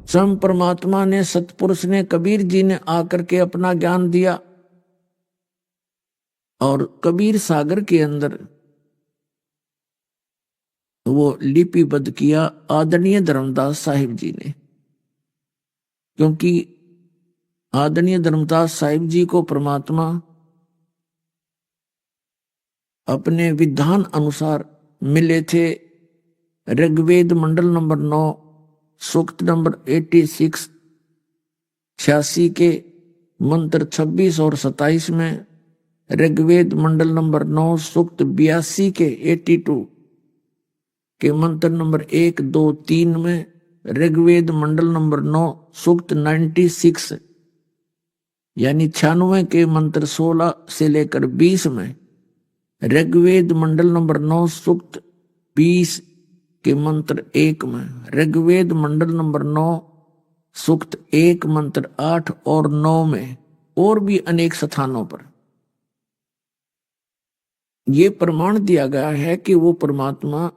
स्वयं परमात्मा ने, सतपुरुष ने, कबीर जी ने आकर के अपना ज्ञान दिया। और कबीर सागर के अंदर वो लिपिबद्ध किया आदरणीय धर्मदास साहिब जी ने। क्योंकि आदरणीय धर्मदास साहिब जी को परमात्मा अपने विधान अनुसार मिले थे। ऋग्वेद मंडल नंबर 9 सूक्त नंबर 86 86 के मंत्र 26 और 27 में, ऋग्वेद मंडल नंबर 9 सूक्त 82 के 82 के मंत्र नंबर 1, 2, 3 में, ऋग्वेद मंडल नंबर 9 सूक्त 96 यानी 96 के मंत्र 16 से लेकर 20 में, ऋग्वेद मंडल नंबर 9 सूक्त 20 के मंत्र 1 में, ऋग्वेद मंडल नंबर 9 सूक्त 1 मंत्र 8 और 9 में, और भी अनेक स्थानों पर ये प्रमाण दिया गया है कि वो परमात्मा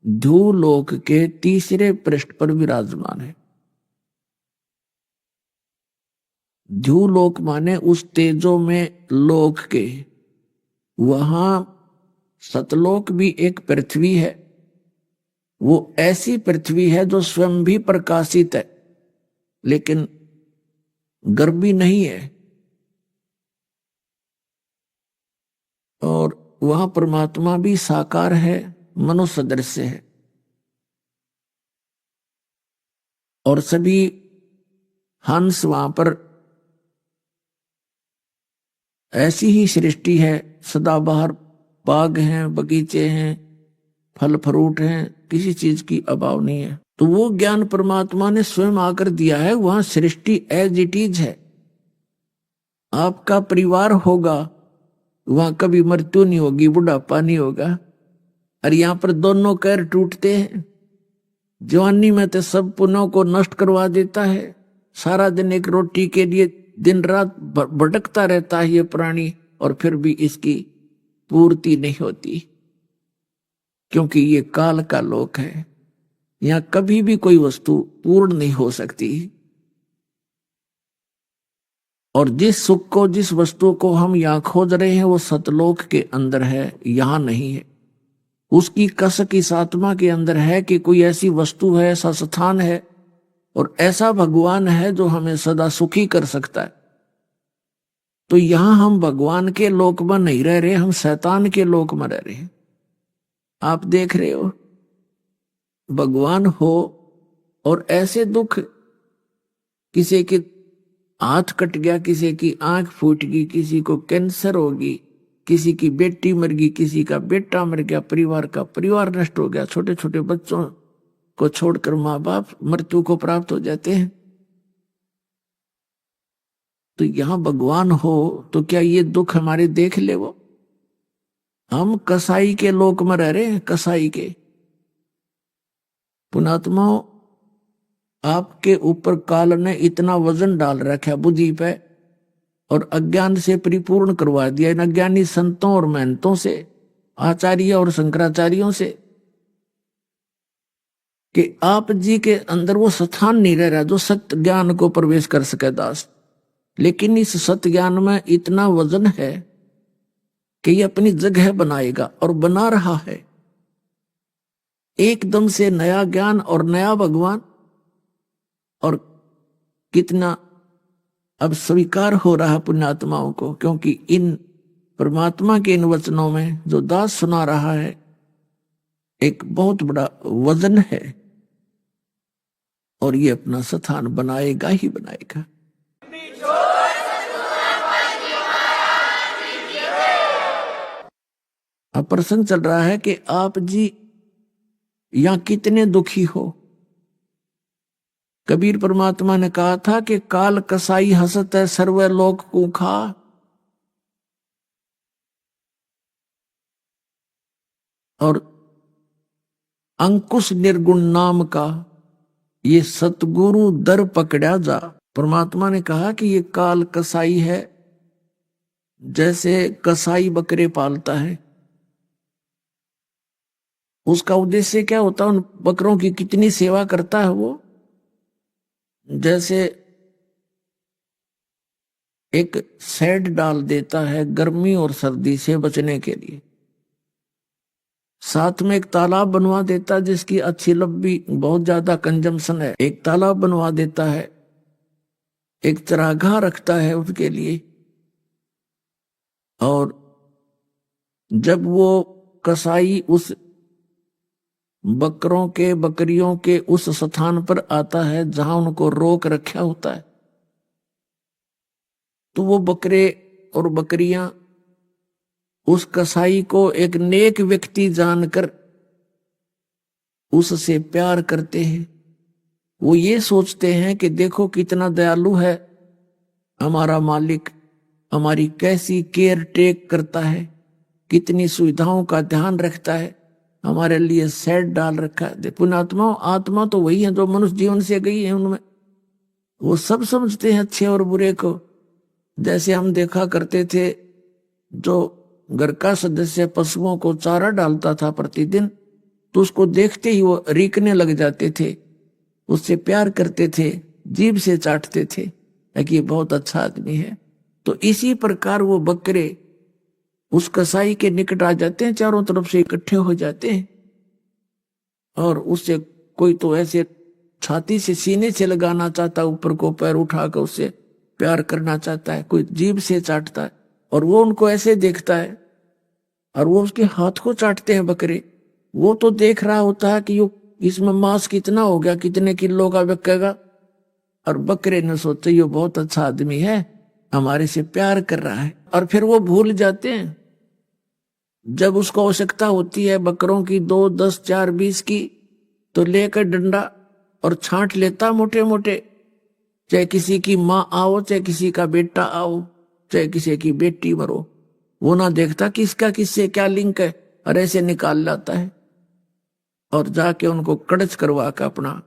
ध्रुवलोक के तीसरे पृष्ठ पर विराजमान है। ध्रुवलोक माने उस तेजो में लोक के, वहां सतलोक भी एक पृथ्वी है। वो ऐसी पृथ्वी है जो स्वयं भी प्रकाशित है लेकिन गर्भी नहीं है। और वहां परमात्मा भी साकार है, मनुष्य सदृश्य है। और सभी हंस वहां पर ऐसी ही सृष्टि है, सदाबहार बाग हैं, बगीचे हैं, फल फ्रूट हैं, किसी चीज की अभाव नहीं है। तो वो ज्ञान परमात्मा ने स्वयं आकर दिया है। वहां सृष्टि एज इट इज है। आपका परिवार होगा, वहां कभी मृत्यु नहीं होगी, बुढ़ापा नहीं होगा। और यहां पर दोनों पैर टूटते हैं। जवानी में तो सब पुनों को नष्ट करवा देता है। सारा दिन एक रोटी के लिए दिन रात भटकता रहता है ये प्राणी, और फिर भी इसकी पूर्ति नहीं होती, क्योंकि ये काल का लोक है। यहां कभी भी कोई वस्तु पूर्ण नहीं हो सकती। और जिस सुख को, जिस वस्तु को हम यहां खोज रहे हैं वो सतलोक के अंदर है, यहां नहीं है। उसकी कसक इस आत्मा के अंदर है कि कोई ऐसी वस्तु है, ऐसा स्थान है और ऐसा भगवान है जो हमें सदा सुखी कर सकता है। तो यहां हम भगवान के लोक में नहीं रह रहे, हम शैतान के लोक में रह रहे हैं। आप देख रहे हो, भगवान हो और ऐसे दुख, किसी के हाथ कट गया, किसी की आंख फूट गई, किसी को कैंसर होगी, किसी की बेटी मर गई, किसी का बेटा मर गया, परिवार का परिवार नष्ट हो गया, छोटे छोटे बच्चों को छोड़कर माँ बाप मृत्यु को प्राप्त हो जाते हैं। तो यहां भगवान हो तो क्या ये दुख हमारे देख ले वो? हम कसाई के लोक में रह रहे हैं, कसाई के। पुणात्मा, आपके ऊपर काल ने इतना वजन डाल रखा बुद्धि पे और अज्ञान से परिपूर्ण करवा दिया इन अज्ञानी संतों और महंतों से, आचार्य और शंकराचार्यों से, कि आप जी के अंदर वो स्थान नहीं रह रहा जो सत्य ज्ञान को प्रवेश कर सके दास। लेकिन इस सत्य ज्ञान में इतना वजन है कि ये अपनी जगह बनाएगा और बना रहा है। एकदम से नया ज्ञान और नया भगवान, और कितना अब स्वीकार हो रहा पुण्यात्माओं को, क्योंकि इन परमात्मा के इन वचनों में जो दास सुना रहा है एक बहुत बड़ा वजन है, और ये अपना स्थान बनाएगा ही बनाएगा। अब प्रसंग चल रहा है कि आप जी यहां कितने दुखी हो। कबीर परमात्मा ने कहा था कि काल कसाई हसत है सर्व लोक कूखा। और अंकुश निर्गुण नाम का ये सतगुरु दर पकड़ा जा। परमात्मा ने कहा कि ये काल कसाई है, जैसे कसाई बकरे पालता है। उसका उद्देश्य क्या होता है? उन बकरों की कितनी सेवा करता है वो, जैसे एक शेड डाल देता है गर्मी और सर्दी से बचने के लिए, साथ में एक तालाब बनवा देता है जिसकी अच्छी लंबी बहुत ज्यादा कंजम्पशन है, एक तालाब बनवा देता है, एक चरागाह रखता है उसके लिए। और जब वो कसाई उस बकरों के बकरियों के उस स्थान पर आता है जहां उनको रोक रखा होता है, तो वो बकरे और बकरियां उस कसाई को एक नेक व्यक्ति जानकर उससे प्यार करते हैं। वो ये सोचते हैं कि देखो कितना दयालु है हमारा मालिक, हमारी कैसी केयर टेक करता है, कितनी सुविधाओं का ध्यान रखता है, हमारे लिए शेड डाल रखा है। पुण्यात्मा आत्मा तो वही है जो मनुष्य जीवन से गई है, उनमें वो सब समझते हैं अच्छे और बुरे को। जैसे हम देखा करते थे, जो घर का सदस्य पशुओं को चारा डालता था प्रतिदिन, तो उसको देखते ही वो रीकने लग जाते थे, उससे प्यार करते थे, जीभ से चाटते थे कि ये बहुत अच्छा आदमी है। तो इसी प्रकार वो बकरे उस कसाई के निकट आ जाते हैं, चारों तरफ से इकट्ठे हो जाते हैं, और उससे कोई तो ऐसे छाती से सीने से लगाना चाहता, ऊपर को पैर उठाकर उससे प्यार करना चाहता है, कोई जीभ से चाटता है, और वो उनको ऐसे देखता है और वो उसके हाथ को चाटते हैं बकरे। वो तो देख रहा होता है कि यो इसमें मांस कितना हो गया, कितने किलो का बिकेगा, और बकरे ने सोचते ये बहुत अच्छा आदमी है, हमारे से प्यार कर रहा है। और फिर वो भूल जाते हैं, जब उसको आवश्यकता होती है बकरों की 2, 10, 4, 20 की, तो लेकर डंडा और छांट लेता मोटे मोटे, चाहे किसी की माँ आओ, चाहे किसी का बेटा आओ, चाहे किसी की बेटी मरो, वो ना देखता किसका किससे क्या लिंक है, और ऐसे निकाल लाता है और जाके उनको कड़च करवा कर अपना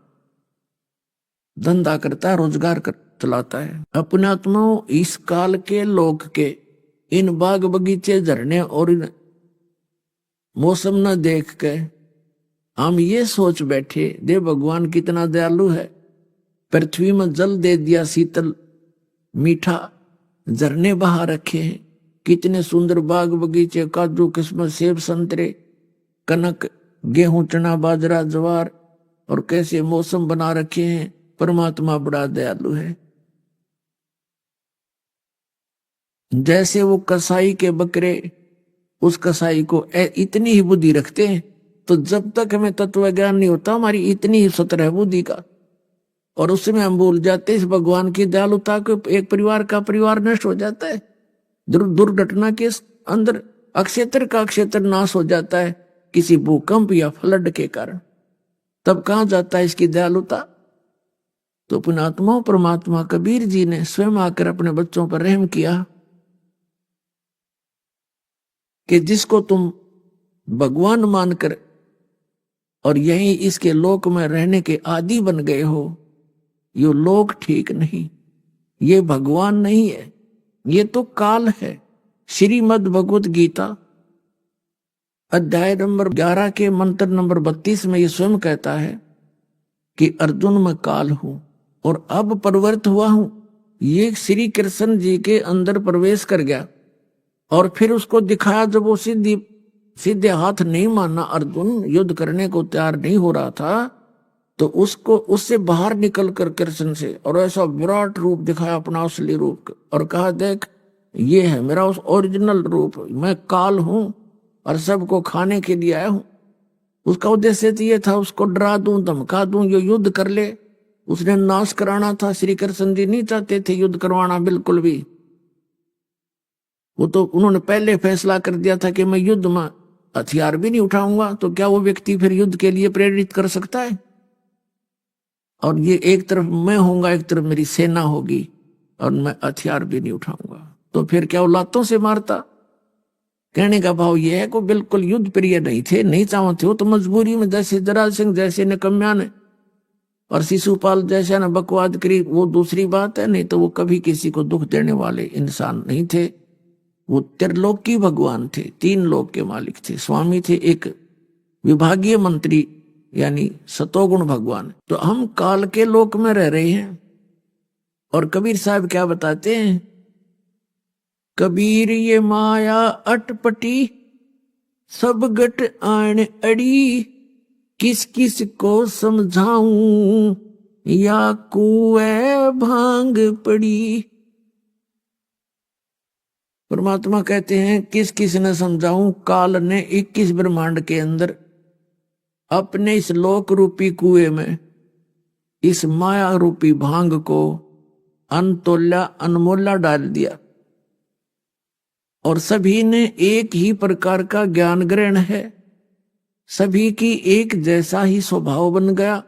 धंधा करता है, रोजगार चलाता है। अपने आत्माओं इस काल के लोग के इन बाग बगीचे झरने और इन मौसम न देख के हम ये सोच बैठे दे भगवान कितना दयालु है, पृथ्वी में जल दे दिया शीतल मीठा, झरने बहा रखे हैं, कितने सुंदर बाग बगीचे, काजू किस्मत सेब संतरे कनक गेहूं चना बाजरा ज्वार, और कैसे मौसम बना रखे हैं। परमात्मा बड़ा दयालु है। जैसे वो कसाई के बकरे उस कसाई को इतनी ही बुद्धि रखते हैं, तो जब तक हमें तत्व ज्ञान नहीं होता हमारी इतनी ही सत्र है बुद्धि का, और उसमें हम भूल जाते हैं इस भगवान की दयालुता को। एक परिवार का परिवार नष्ट हो जाता है, दुर्घटना के अंदर अक्षेत्र का अक्षेत्र नाश हो जाता है किसी भूकंप या फ्लड के कारण, तब कहां जाता है इसकी दयालुता। तो पुण्यात्मा परमात्मा कबीर जी ने स्वयं आकर अपने बच्चों पर रहम किया कि जिसको तुम भगवान मानकर और यही इसके लोक में रहने के आदी बन गए हो, ये लोक ठीक नहीं, ये भगवान नहीं है, ये तो काल है। श्रीमद् भगवत गीता अध्याय नंबर 11 के मंत्र नंबर 32 में ये स्वयं कहता है कि अर्जुन मैं काल हूं और अब परिवर्त हुआ हूं। ये श्री कृष्ण जी के अंदर प्रवेश कर गया और फिर उसको दिखाया, जब वो सीधे हाथ नहीं माना, अर्जुन युद्ध करने को तैयार नहीं हो रहा था, तो उसको उससे बाहर निकल कर कृष्ण से और ऐसा विराट रूप दिखाया, अपना असली रूप, और कहा देख ये है मेरा उस ओरिजिनल रूप, मैं काल हूं और सबको खाने के लिए आया हूं। उसका उद्देश्य तो ये था उसको डरा दूं, धमका दूं, ये युद्ध कर ले, उसने नाश कराना था। श्री कृष्ण जी नहीं चाहते थे युद्ध करवाना बिल्कुल भी, वो तो उन्होंने पहले फैसला कर दिया था कि मैं युद्ध में हथियार भी नहीं उठाऊंगा। तो क्या वो व्यक्ति फिर युद्ध के लिए प्रेरित कर सकता है? और ये एक तरफ मैं होऊंगा, एक तरफ मेरी सेना होगी, और मैं हथियार भी नहीं उठाऊंगा, तो फिर क्या वो लातों से मारता? कहने का भाव ये है को बिल्कुल युद्ध प्रिय नहीं थे, नहीं चाहते हो तो मजबूरी में, जैसे जरासंध जैसे निकम्या ने और शिशुपाल जैसा ने बकवाद करी, वो दूसरी बात है, नहीं तो वो कभी किसी को दुख देने वाले इंसान नहीं थे। वो त्रिलोकी भगवान थे, 3 लोक के मालिक थे, स्वामी थे, एक विभागीय मंत्री यानी सतोगुण भगवान। तो हम काल के लोक में रह रहे हैं, और कबीर साहब क्या बताते हैं, कबीर ये माया अटपटी सब गट आन अड़ी, किस किस को समझाऊं या कुएं भांग पड़ी। परमात्मा कहते हैं किस किस ने समझाऊं, काल ने 21 ब्रह्मांड के अंदर अपने इस लोक रूपी कुएं में इस माया रूपी भांग को अनतोला अनमोला डाल दिया, और सभी ने एक ही प्रकार का ज्ञान ग्रहण है, सभी की एक जैसा ही स्वभाव बन गया।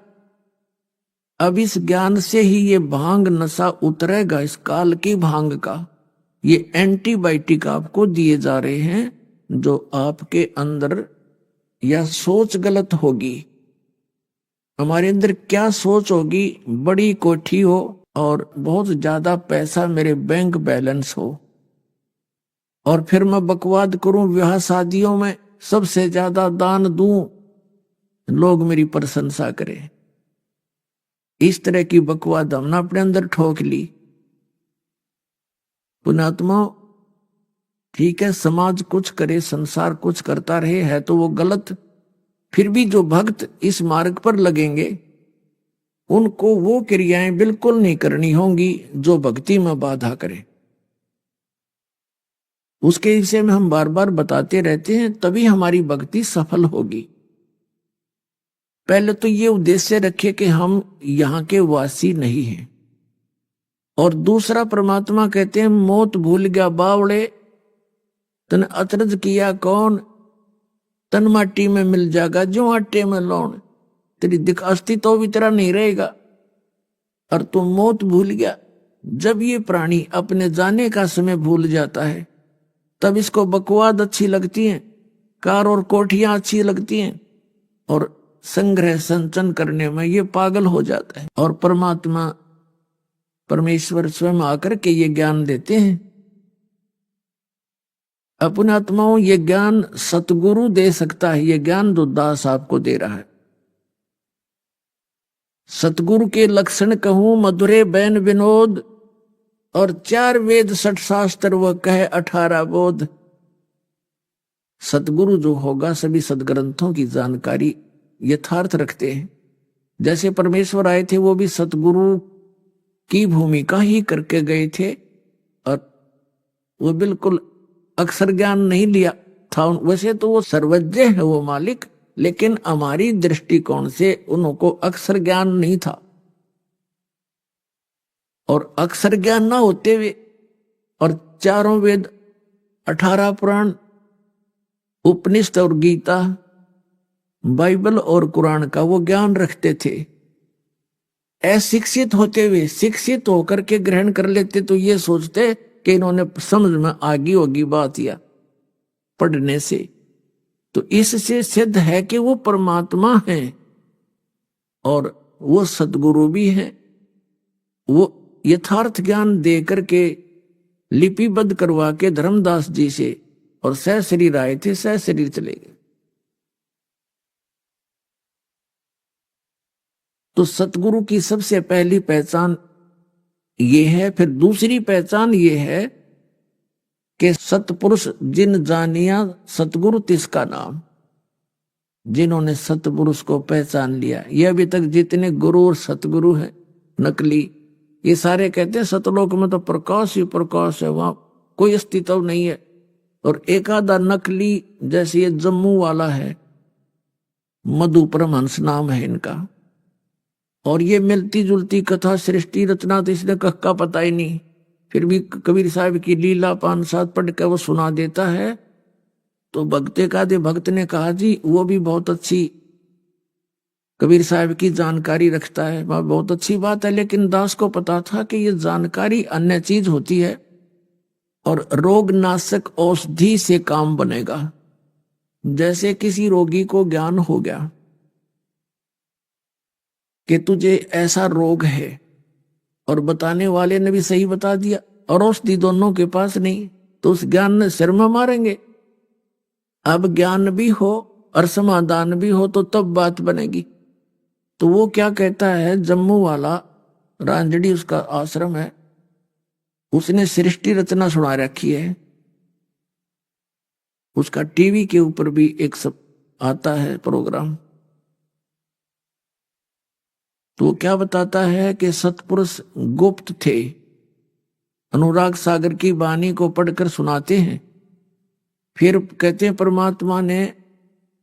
अब इस ज्ञान से ही ये भांग नशा उतरेगा, इस काल की भांग का। ये एंटीबायोटिक आपको दिए जा रहे हैं, जो आपके अंदर या सोच गलत होगी, हमारे अंदर क्या सोच होगी, बड़ी कोठी हो और बहुत ज्यादा पैसा मेरे बैंक बैलेंस हो, और फिर मैं बकवाद करूं विवाह शादियों में सबसे ज्यादा दान दूं, लोग मेरी प्रशंसा करें। इस तरह की बकवाद हमने अपने अंदर ठोक ली। पुणात्मा ठीक है, समाज कुछ करे, संसार कुछ करता रहे, है तो वो गलत, फिर भी जो भक्त इस मार्ग पर लगेंगे उनको वो क्रियाएं बिल्कुल नहीं करनी होंगी जो भक्ति में बाधा करे। उसके विषय में हम बार बार बताते रहते हैं, तभी हमारी भक्ति सफल होगी। पहले तो ये उद्देश्य रखिए कि हम यहाँ के वासी नहीं हैं, और दूसरा परमात्मा कहते हैं मौत भूल गया बावड़े, तन अचरज किया कौन, तन माटी में मिल जाएगा जो आटे में लौन, तेरी दिख अस्तित्व भी तेरा नहीं रहेगा और तू मौत भूल गया। जब ये प्राणी अपने जाने का समय भूल जाता है तब इसको बकवाद अच्छी लगती है, कार और कोठियां अच्छी लगती हैं, और संग्रह संचन करने में ये पागल हो जाता है। और परमात्मा परमेश्वर स्वयं आकर के ये ज्ञान देते हैं। अपने आत्माओं, ये ज्ञान सतगुरु दे सकता है, ये ज्ञान जो दास आपको दे रहा है। सतगुरु के लक्षण कहूं मधुरे बैन विनोद, और 4 वेद 60 शास्त्र वह कहे 18 बोध। सतगुरु जो होगा सभी सदग्रंथों की जानकारी यथार्थ रखते हैं। जैसे परमेश्वर आए थे वो भी सतगुरु की भूमिका ही करके गए थे, और वो बिल्कुल अक्षर ज्ञान नहीं लिया था। वैसे तो वो सर्वज्ञ है वो मालिक, लेकिन हमारी दृष्टिकोण से उनको अक्षर ज्ञान नहीं था। और अक्षर ज्ञान ना होते हुए और 4 वेद 18 पुराण उपनिषद और गीता बाइबल और कुरान का वो ज्ञान रखते थे। अशिक्षित होते हुए शिक्षित होकर के ग्रहण कर लेते तो ये सोचते कि इन्होंने समझ में आगी होगी बात या पढ़ने से। तो इससे सिद्ध है कि वो परमात्मा है और वो सद्गुरु भी है। वो यथार्थ ज्ञान दे करके लिपिबद्ध करवा के धर्मदास जी से, और सह शरीर आए थे सह शरीर चले गए। तो सतगुरु की सबसे पहली पहचान ये है। फिर दूसरी पहचान ये है कि सतपुरुष जिन जानिया सतगुरु तिसका नाम। जिन्होंने सतपुरुष को पहचान लिया, ये अभी तक जितने गुरु और सतगुरु हैं नकली, ये सारे कहते हैं सतलोक में तो प्रकाश ही प्रकाश है, वहां कोई अस्तित्व नहीं है। और एक आधा नकली जैसे ये जम्मू वाला है, मधु परमहंस नाम है इनका, और ये मिलती जुलती कथा सृष्टि रचना तो इसने कक्का पता ही नहीं, फिर भी कबीर साहब की लीला 5-7 पढ़ के वो सुना देता है। तो भक्ते का दे भक्त ने कहा जी वो भी बहुत अच्छी कबीर साहब की जानकारी रखता है, वह बहुत अच्छी बात है। लेकिन दास को पता था कि ये जानकारी अन्य चीज होती है और रोगनाशक औषधि से काम बनेगा। जैसे किसी रोगी को ज्ञान हो गया कि तुझे ऐसा रोग है, और बताने वाले ने भी सही बता दिया, और औषधि दोनों के पास नहीं, तो उस ज्ञान ने सिर में मारेंगे। अब ज्ञान भी हो और समाधान भी हो तो तब बात बनेगी। तो वो क्या कहता है, जम्मू वाला रांझड़ी उसका आश्रम है, उसने सृष्टि रचना सुना रखी है। उसका टीवी के ऊपर भी एक सब आता है प्रोग्राम। तो क्या बताता है कि सतपुरुष गुप्त थे, अनुराग सागर की वाणी को पढ़कर सुनाते हैं। फिर कहते हैं परमात्मा ने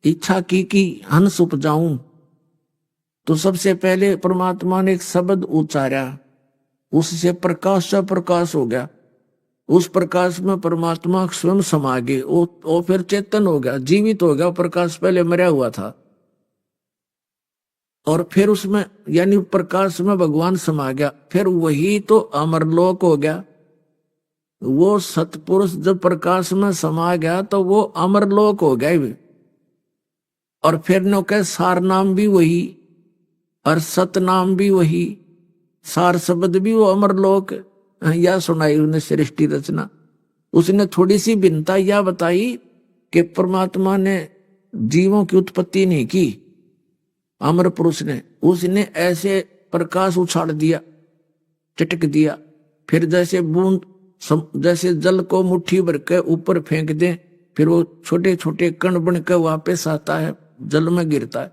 इच्छा की कि हंस उपजाऊं, तो सबसे पहले परमात्मा ने एक शब्द उच्चारा, उससे प्रकाश से प्रकाश हो गया। उस प्रकाश में परमात्मा स्वयं समा गए, वो फिर चेतन हो गया, जीवित हो गया। प्रकाश पहले मरा हुआ था और फिर उसमें यानी प्रकाश में भगवान समा गया। फिर वही तो अमरलोक हो गया। वो सतपुरुष जब प्रकाश में समा गया तो वो अमरलोक हो गया। और फिर नो कह सार नाम भी वही और सत नाम भी वही, सार शब्द भी वो अमरलोक। यह सुनाई उन्हें सृष्टि रचना। उसने थोड़ी सी भिन्नता यह बताई कि परमात्मा ने जीवों की उत्पत्ति नहीं की, अमर पुरुष ने। उसने ऐसे प्रकाश उछाड़ दिया, चटक दिया। फिर जैसे बूंद, जैसे जल को मुट्ठी भर के ऊपर फेंक दें, फिर वो छोटे छोटे कण बन के वापस आता है, जल में गिरता है।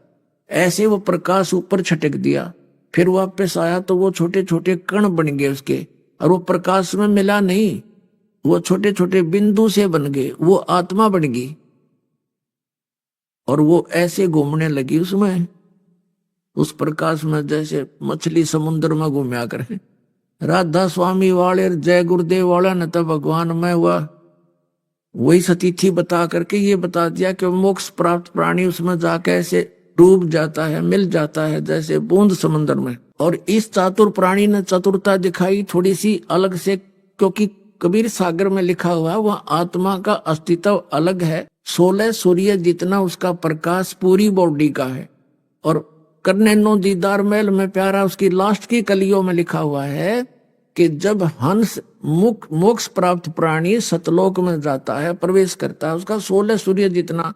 ऐसे वो प्रकाश ऊपर छटक दिया, फिर वापस आया तो वो छोटे छोटे कण बन गए उसके। और वो प्रकाश में मिला नहीं, वो छोटे छोटे बिंदु से बन गए, वो आत्मा बन गई। और वो ऐसे घूमने लगी उसमें, उस प्रकाश में, जैसे मछली समुद्र में घूमया करे। राधा स्वामी वाले जय गुरुदेव वाला ने तो भगवान में हुआ वही सतीथि बता करके ये बता दिया कि मोक्ष प्राप्त प्राणी उसमें जाके ऐसे डूब जाता है, मिल जाता है जैसे बूंद समुद्र में। और इस चातुर प्राणी ने चतुरता दिखाई थोड़ी सी अलग से, क्योंकि कबीर सागर में लिखा हुआ वह आत्मा का अस्तित्व अलग है। 16 सूर्य जितना उसका प्रकाश पूरी बॉडी का है। और करने नो दीदार महल में प्यारा, उसकी लास्ट की कलियों में लिखा हुआ है कि जब हंस मोक्ष प्राप्त प्राणी सतलोक में जाता है, प्रवेश करता है, उसका 16 सूर्य जितना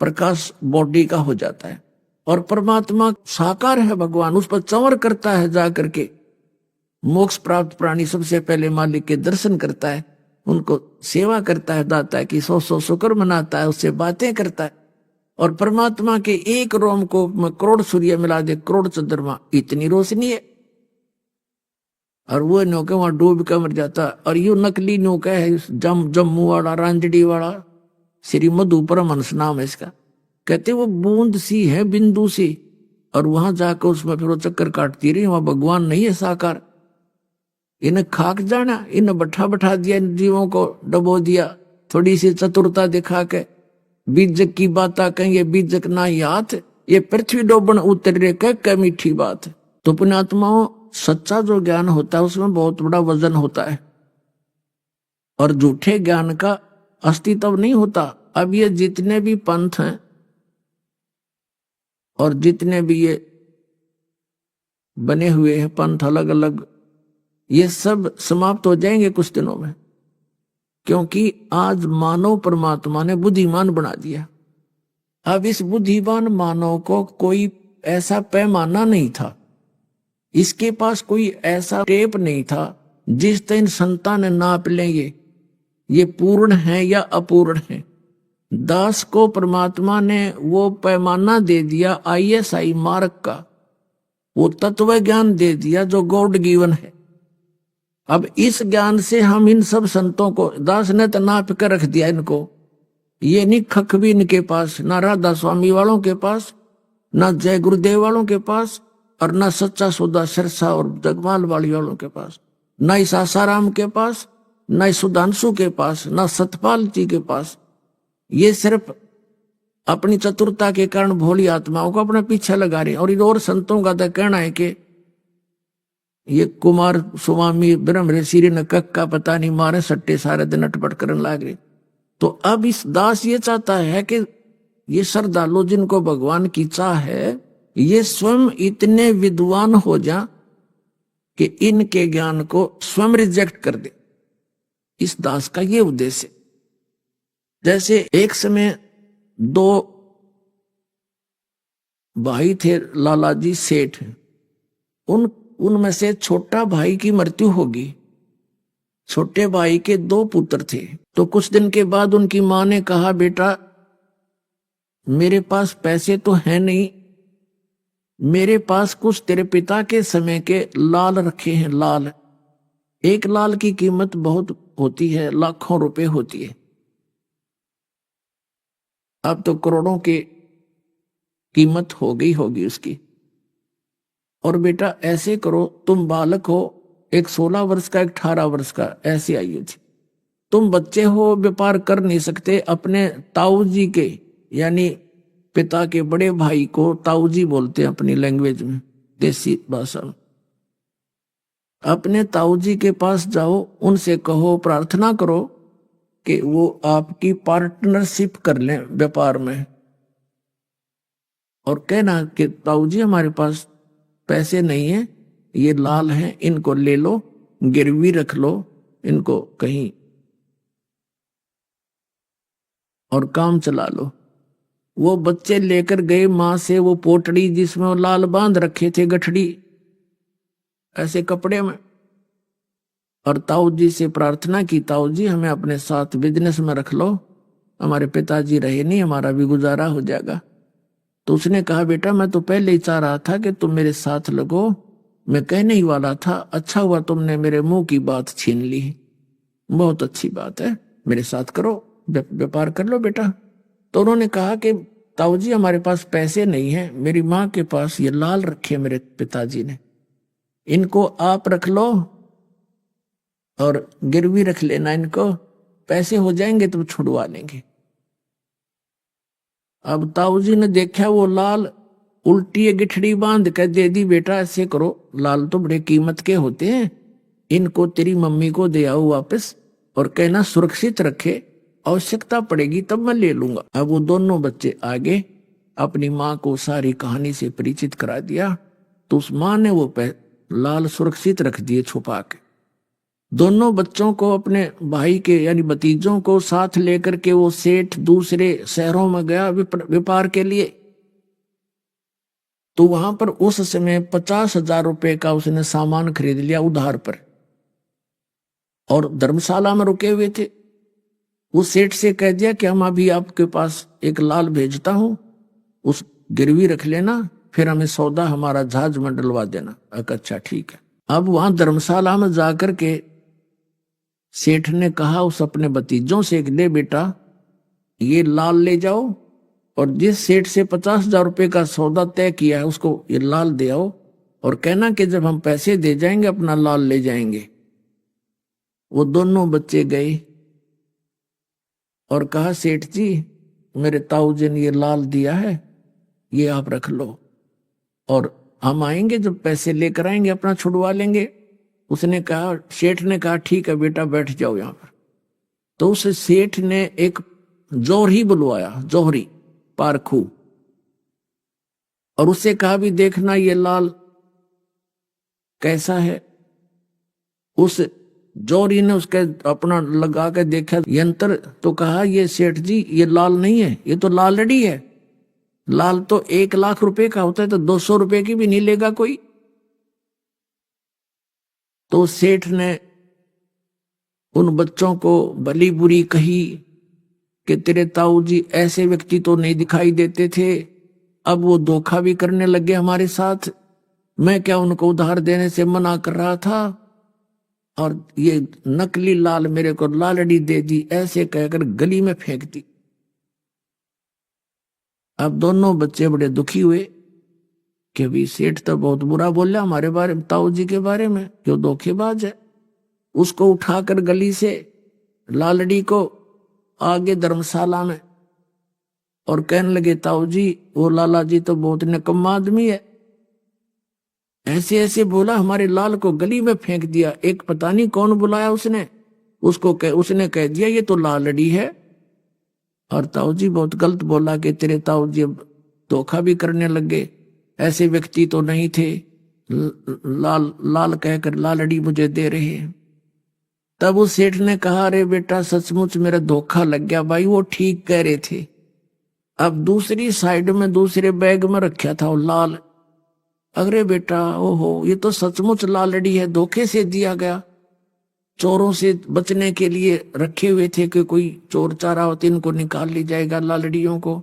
प्रकाश बॉडी का हो जाता है। और परमात्मा साकार है भगवान, उस पर चंवर करता है जा करके। मोक्ष प्राप्त प्राणी सबसे पहले मालिक के दर्शन करता है, उनको सेवा करता है, दाता है कि 100 शुक्र मनाता है, उससे बातें करता है। और परमात्मा के एक रोम को करोड़ सूर्य मिला दे, करोड़ चंद्रमा, इतनी रोशनी है। और वो नौका वहां डूब कर मर जाता। और यू नकली नौका है जम्मू वाला, रांजड़ी वाला, श्री मधु परमहंस नाम है इसका। कहते वो बूंद सी है, बिंदु सी, और वहां जाकर उसमें फिर वो चक्कर काटती रही। वहां भगवान नहीं है साकार। इन्हें खाक जाना, इन्हें बैठा बैठा दिया, इन जीवों को डबो दिया, थोड़ी सी चतुरता दिखा के। बीजक की बात कहेंगे, बीजक ना याद, ये पृथ्वी डोबन उतरे कह मीठी बात। तो पुण्यात्माओं, सच्चा जो ज्ञान होता है उसमें बहुत बड़ा वजन होता है, और झूठे ज्ञान का अस्तित्व नहीं होता। अब ये जितने भी पंथ हैं और जितने भी ये बने हुए हैं पंथ अलग अलग, ये सब समाप्त हो जाएंगे कुछ दिनों में। क्योंकि आज मानव परमात्मा ने बुद्धिमान बना दिया। अब इस बुद्धिमान मानव को कोई ऐसा पैमाना नहीं था, इसके पास कोई ऐसा टेप नहीं था जिस दिन संतान नाप लेंगे ये पूर्ण है या अपूर्ण है। दास को परमात्मा ने वो पैमाना दे दिया, ISI मार्क का, वो तत्व ज्ञान दे दिया जो गॉड गिवन है। अब इस ज्ञान से हम इन सब संतों को, दास ने तो नाप कर रख दिया इनको। ये नहीं खक भी इनके पास, ना राधा स्वामी वालों के पास, ना जय गुरुदेव वालों के पास, और ना सच्चा सौदा सिरसा और जगमाल वाली वालों के पास, ना इस आसाराम के पास, ना इस सुधांशु के पास, ना सतपाल जी के पास। ये सिर्फ अपनी चतुरता के कारण भोली आत्माओं को अपने पीछे लगा रहे। और इन और संतों का तो कहना है कि ये कुमार स्वामी ब्रह्म ऋषि ने कक का पता नहीं मारे सट्टे सारे दिन अटपट करने लगे। तो अब इस दास ये चाहता है कि ये श्रद्धालु जिनको भगवान की चाह है, ये स्वयं इतने विद्वान हो जा कि इनके ज्ञान को स्वयं रिजेक्ट कर दे। इस दास का ये उद्देश्य। जैसे एक समय 2 भाई थे, लालाजी सेठ, उनमें से छोटा भाई की मृत्यु होगी छोटे भाई के 2 पुत्र थे। तो कुछ दिन के बाद उनकी मां ने कहा, बेटा मेरे पास पैसे तो है नहीं, मेरे पास कुछ तेरे पिता के समय के लाल रखे हैं। लाल, एक लाल की कीमत बहुत होती है, लाखों रुपए होती है। अब तो करोड़ों की कीमत हो गई होगी उसकी। और बेटा ऐसे करो, तुम बालक हो, एक 16 वर्ष का, एक 18 वर्ष का, ऐसी आयु थी। तुम बच्चे हो, व्यापार कर नहीं सकते। अपने ताऊ जी के यानी पिता के बड़े भाई को ताऊ जी बोलते हैं अपनी लैंग्वेज में, देसी भाषा में। अपने ताऊ जी के पास जाओ, उनसे कहो, प्रार्थना करो कि वो आपकी पार्टनरशिप कर लें व्यापार में। और कहना कि ताऊ जी हमारे पास पैसे नहीं है, ये लाल हैं, इनको ले लो, गिरवी रख लो इनको कहीं और काम चला लो। वो बच्चे लेकर गए मां से वो पोटड़ी जिसमें वो लाल बांध रखे थे, गठड़ी ऐसे कपड़े में, और ताऊ जी से प्रार्थना की, ताऊ जी हमें अपने साथ बिजनेस में रख लो, हमारे पिताजी रहे नहीं, हमारा भी गुजारा हो जाएगा। तो उसने कहा, बेटा मैं तो पहले ही चाह रहा था कि तुम मेरे साथ लगो, मैं कहने ही वाला था, अच्छा हुआ तुमने मेरे मुंह की बात छीन ली, बहुत अच्छी बात है, मेरे साथ करो, व्यापार कर लो बेटा। तो उन्होंने कहा कि ताऊ जी हमारे पास पैसे नहीं है, मेरी माँ के पास ये लाल रखे मेरे पिताजी ने, इनको आप रख लो और गिरवी रख लेना, इनको पैसे हो जाएंगे तो छुड़वा लेंगे। अब ताऊ जी ने देखा वो लाल उल्टी गिठड़ी बांध कर दे दी, बेटा ऐसे करो, लाल तो बड़े कीमत के होते हैं, इनको तेरी मम्मी को दे आओ वापस और कहना सुरक्षित रखे, आवश्यकता पड़ेगी तब मैं ले लूंगा। अब वो दोनों बच्चे आगे अपनी माँ को सारी कहानी से परिचित करा दिया, तो उस माँ ने वो लाल सुरक्षित रख दिए छुपा के। दोनों बच्चों को, अपने भाई के यानी भतीजों को साथ लेकर के वो सेठ दूसरे शहरों में गया व्यापार के लिए। तो वहां पर उस समय 50,000 रुपए का उसने सामान खरीद लिया उधार पर, और धर्मशाला में रुके हुए थे। उस सेठ से कह दिया कि हम अभी आपके पास एक लाल भेजता हूं, उस गिरवी रख लेना, फिर हमें सौदा हमारा जहाज में डलवा देना। अच्छा ठीक है। अब वहां धर्मशाला में जाकर के सेठ ने कहा उस अपने भतीजों से, ले बेटा ये लाल ले जाओ, और जिस सेठ से 50,000 रुपए का सौदा तय किया है उसको ये लाल दे आओ, और कहना कि जब हम पैसे दे जाएंगे अपना लाल ले जाएंगे। वो दोनों बच्चे गए और कहा, सेठ जी मेरे ताऊ जी ने ये लाल दिया है, ये आप रख लो, और हम आएंगे जब पैसे लेकर आएंगे अपना छुड़वा लेंगे। उसने कहा, सेठ ने कहा, ठीक है बेटा बैठ जाओ यहां पर। तो उस सेठ ने एक जौहरी बुलवाया, जौहरी पारखू, और उससे कहा भी देखना ये लाल कैसा है। उस जौहरी ने उसके अपना लगा के देखा यंत्र, तो कहा, ये सेठ जी ये लाल नहीं है, ये तो लालड़ी है, लाल तो 1,00,000 रुपए का होता है, तो 200 रुपए की भी नहीं लेगा कोई। तो सेठ ने उन बच्चों को भली बुरी कही कि तेरे ताऊ जी ऐसे व्यक्ति तो नहीं दिखाई देते थे, अब वो धोखा भी करने लगे हमारे साथ, मैं क्या उनको उधार देने से मना कर रहा था, और ये नकली लाल मेरे को लालड़ी दे दी, ऐसे कहकर गली में फेंक दी। अब दोनों बच्चे बड़े दुखी हुए कि भी सेठ तो बहुत बुरा बोला हमारे बारे में, ताऊ जी के बारे में, जो धोखेबाज है। उसको उठाकर गली से लालड़ी को आगे धर्मशाला में, और कहने लगे, ताऊ जी वो लाला जी तो बहुत निकम्मा आदमी है, ऐसे ऐसे बोला, हमारे लाल को गली में फेंक दिया। एक पता नहीं कौन बुलाया उसने, उसने कह दिया ये तो लालड़ी है। और ताऊ जी बहुत गलत बोला कि तेरे ताऊ जी अब धोखा भी करने लगे, ऐसे व्यक्ति तो नहीं थे, लाल लाल कहकर लालड़ी मुझे दे रहे हैं। तब उस सेठ ने कहा, अरे बेटा सचमुच मेरा धोखा लग गया भाई, वो ठीक कह रहे थे। अब दूसरी साइड में दूसरे बैग में रखा था वो लाल, अरे बेटा ओहो ये तो सचमुच लालड़ी है, धोखे से दिया गया। चोरों से बचने के लिए रखे हुए थे कि कोई चोर चारा होते इनको निकाल ली जाएगा लालड़ियों को,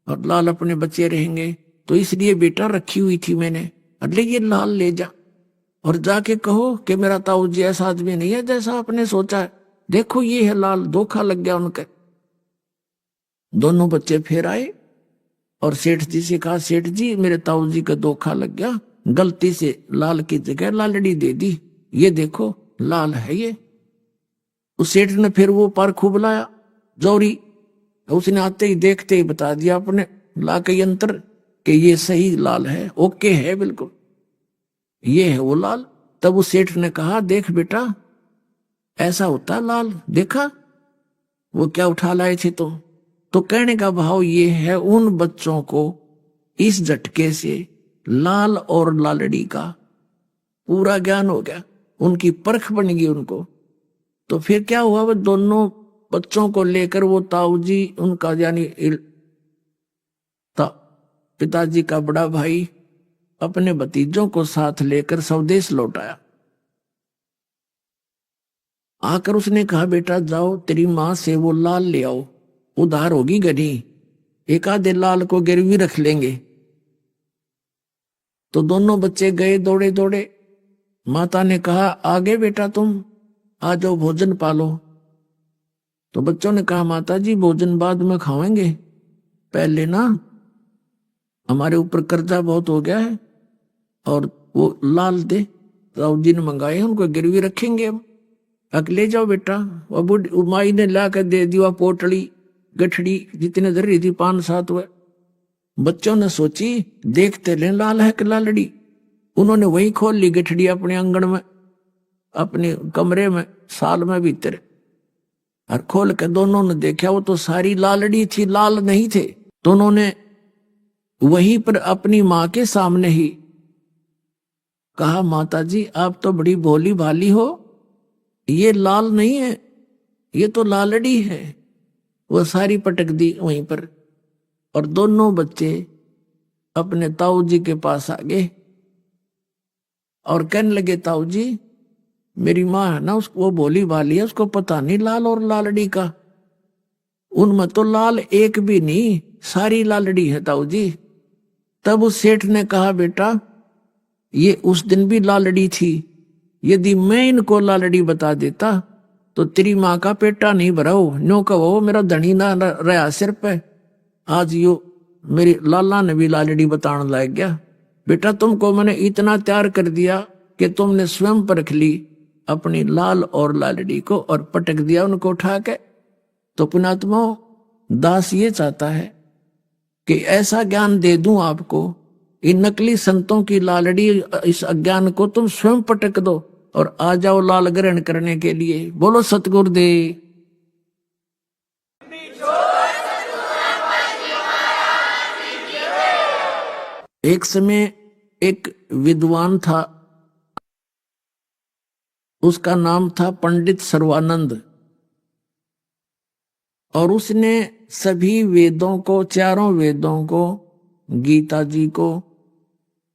और लाल अपने बच्चे रहेंगे, तो इसलिए बेटा रखी हुई थी मैंने। अरे ये लाल ले जा और जाके कहो कि मेरा ताऊ जी ऐसा आदमी नहीं है जैसा आपने सोचा है, देखो ये है लाल। धोखा लग गया उनके। दोनों बच्चे फिर आए और सेठ जी से कहा, सेठ जी मेरे ताऊ जी का धोखा लग गया, गलती से लाल की जगह लालड़ी दे दी, ये देखो लाल है ये। उस सेठ ने फिर वो पारखू बुलाया जौहरी, उसने आते ही देखते ही बता दिया अपने ला के यंत्र कि ये सही लाल है, ओके है बिल्कुल, ये है वो लाल। तब उस सेठ ने कहा, देख बेटा ऐसा होता लाल, देखा वो क्या उठा लाए थे तुम। तो कहने का भाव ये है, उन बच्चों को इस झटके से लाल और लालड़ी का पूरा ज्ञान हो गया, उनकी परख बन गई उनको। तो फिर क्या हुआ, वो दोनों बच्चों को लेकर वो ताऊ जी उनका यानी पिताजी का बड़ा भाई अपने भतीजों को साथ लेकर स्वदेश लौट आया। आकर उसने कहा, बेटा जाओ तेरी मां से वो लाल ले आओ, उधार होगी गनी, एक आधे लाल को गिरवी रख लेंगे। तो दोनों बच्चे गए दौड़े दौड़े। माता ने कहा, आगे बेटा तुम आ जाओ भोजन पालो। तो बच्चों ने कहा, माता जी भोजन बाद में खाएंगे, पहले ना हमारे ऊपर कर्जा बहुत हो गया है और वो लाल दे राव जी ने मंगाए उनको गिरवी रखेंगे हम। अगले जाओ बेटा। वो माई ने ला कर दे दिया पोटली गठड़ी जितने धरी थी 5-7 हुए। बच्चों ने सोची देखते ले लाल है कि लालड़ी। उन्होंने वही खोल ली गठड़ी अपने आंगन में, अपने कमरे में, साल में भीतर, और खोल के दोनों ने देखा वो तो सारी लालड़ी थी, लाल नहीं थे। तो उन्होंने वहीं पर अपनी मां के सामने ही कहा, माता जी आप तो बड़ी भोली भाली हो, ये लाल नहीं है, ये तो लालड़ी है। वो सारी पटक दी वहीं पर। और दोनों बच्चे अपने ताऊ जी के पास आ गए और कहने लगे, ताऊ जी मेरी माँ है ना, उसको वो भोली भाली है, उसको पता नहीं लाल और लालड़ी का, उनमें तो लाल एक भी नहीं, सारी लालड़ी है ताऊ जी। तब उस सेठ ने कहा, बेटा ये उस दिन भी लालड़ी थी, यदि मैं इनको लालड़ी बता देता तो तेरी माँ का पेटा नहीं भरा हो, नो कहो मेरा धनी ना रहा सिर पे। आज यो मेरी लाला ने भी लालड़ी बताने लग गया। बेटा तुमको मैंने इतना तैयार कर दिया कि तुमने स्वयं परख ली अपनी लाल और लालड़ी को और पटक दिया उनको उठा के। तो पुणात्मा दास ये चाहता है कि ऐसा ज्ञान दे दूं आपको, इन नकली संतों की लालड़ी इस अज्ञान को तुम स्वयं पटक दो और आ जाओ लाल ग्रहण करने के लिए। बोलो सतगुरुदेव। एक समय एक विद्वान था, उसका नाम था पंडित सर्वानंद, और उसने सभी वेदों को, चारों वेदों को, गीता जी को,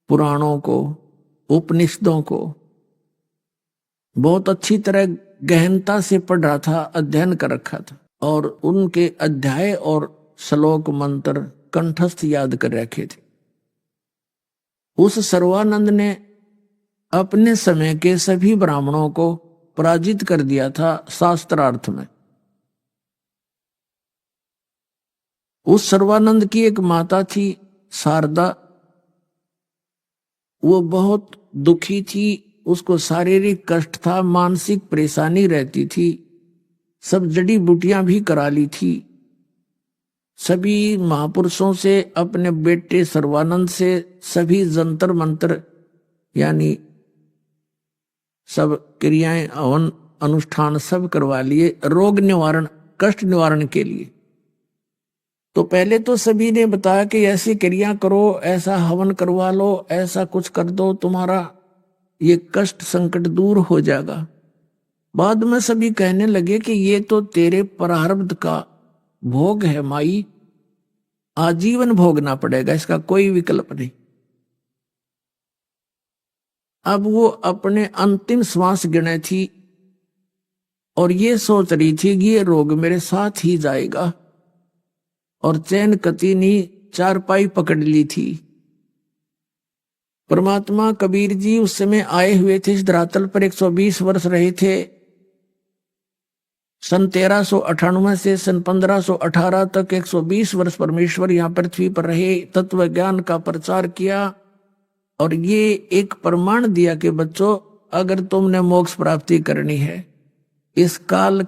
पुराणों को, उपनिषदों को बहुत अच्छी तरह गहनता से पढ़ रहा था, अध्ययन कर रखा था, और उनके अध्याय और श्लोक मंत्र कंठस्थ याद कर रखे थे। उस सर्वानंद ने अपने समय के सभी ब्राह्मणों को पराजित कर दिया था शास्त्रार्थ में। उस सर्वानंद की एक माता थी शारदा, वो बहुत दुखी थी, उसको शारीरिक कष्ट था, मानसिक परेशानी रहती थी, सब जड़ी बूटियां भी करा ली थी, सभी महापुरुषों से, अपने बेटे सर्वानंद से सभी जंतर मंत्र यानी सब क्रियाएं, हवन, अनुष्ठान सब करवा लिए रोग निवारण, कष्ट निवारण के लिए। तो पहले तो सभी ने बताया कि ऐसी क्रिया करो, ऐसा हवन करवा लो, ऐसा कुछ कर दो, तुम्हारा ये कष्ट संकट दूर हो जाएगा। बाद में सभी कहने लगे कि ये तो तेरे प्रारब्ध का भोग है माई, आजीवन भोगना पड़ेगा, इसका कोई विकल्प नहीं। अब वो अपने अंतिम श्वास गिने थी और ये सोच रही थी कि ये रोग मेरे साथ ही जाएगा, और चैन कती ने चारपाई पकड़ ली थी। परमात्मा कबीर जी उस समय आए हुए थे इस धरातल पर, 120 वर्ष रहे थे। सन 1398 से सन 1518 तक 120 वर्ष परमेश्वर यहाँ पृथ्वी पर रहे, तत्व ज्ञान का प्रचार किया, और ये एक प्रमाण दिया कि बच्चों, अगर तुमने मोक्ष प्राप्ति करनी है, इस काल